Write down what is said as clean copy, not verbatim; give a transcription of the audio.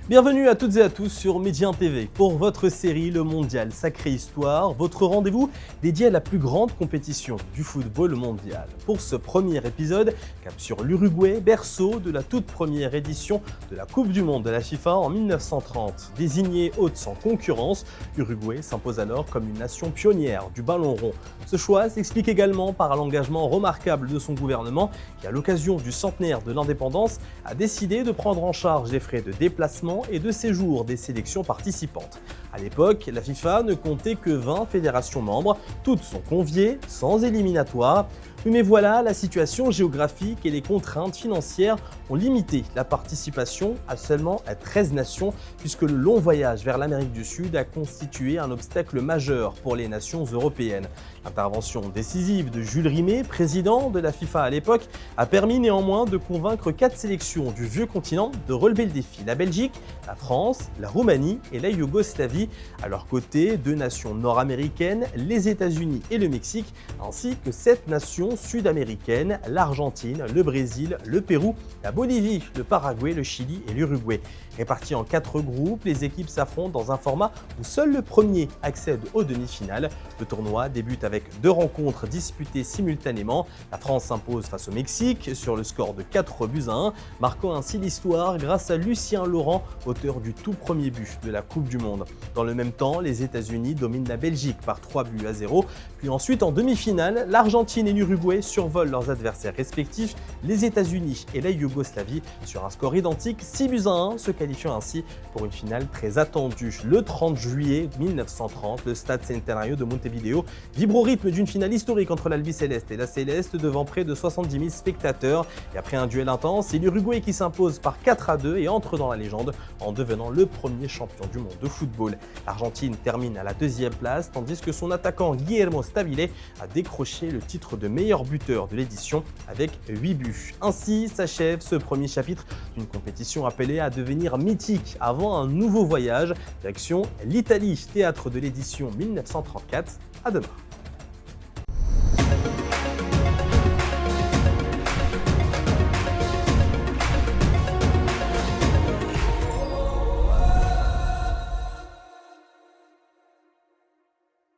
Bienvenue à toutes et à tous sur Médien TV pour votre série Le Mondial Sacrée Histoire, votre rendez-vous dédié à la plus grande compétition du football mondial. Pour ce premier épisode, cap sur l'Uruguay, berceau de la toute première édition de la Coupe du Monde de la FIFA en 1930. Désignée hôte sans concurrence, l'Uruguay s'impose alors comme une nation pionnière du ballon rond. Ce choix s'explique également par l'engagement remarquable de son gouvernement qui, à l'occasion du centenaire de l'indépendance, a décidé de prendre en charge les frais de déplacement et de séjour des sélections participantes. À l'époque, la FIFA ne comptait que 20 fédérations membres, toutes sont conviées, sans éliminatoire. Mais voilà, la situation géographique et les contraintes financières ont limité la participation à seulement 13 nations, puisque le long voyage vers l'Amérique du Sud a constitué un obstacle majeur pour les nations européennes. L'intervention décisive de Jules Rimet, président de la FIFA à l'époque, a permis néanmoins de convaincre 4 sélections du vieux continent de relever le défi. La Belgique, la France, la Roumanie et la Yougoslavie. À leur côté, 2 nations nord-américaines, les États-Unis et le Mexique, ainsi que 7 nations sud-américaines, l'Argentine, le Brésil, le Pérou, la Bolivie, le Paraguay, le Chili et l'Uruguay. Répartis en 4 groupes, les équipes s'affrontent dans un format où seul le premier accède aux demi-finales. Le tournoi débute avec 2 rencontres disputées simultanément. La France s'impose face au Mexique sur le score de 4-1, marquant ainsi l'histoire grâce à Lucien Laurent, auteur du tout premier but de la Coupe du Monde. Dans le même temps, les États-Unis dominent la Belgique par 3-0. Puis ensuite, en demi-finale, l'Argentine et l'Uruguay survolent leurs adversaires respectifs, les États-Unis et la Yougoslavie, sur un score identique 6-1, se qualifiant ainsi pour une finale très attendue. Le 30 juillet 1930, le Stade Centenario de Montevideo vibre au rythme d'une finale historique entre l'Albi Céleste et la Céleste devant près de 70 000 spectateurs. Et après un duel intense, c'est l'Uruguay qui s'impose par 4-2 et entre dans la légende en devenant le premier champion du monde de football. L'Argentine termine à la 2e place, tandis que son attaquant Guillermo Stabile a décroché le titre de meilleur buteur de l'édition avec 8 buts. Ainsi s'achève ce premier chapitre d'une compétition appelée à devenir mythique avant un nouveau voyage, direction l'Italie, théâtre de l'édition 1934. À demain.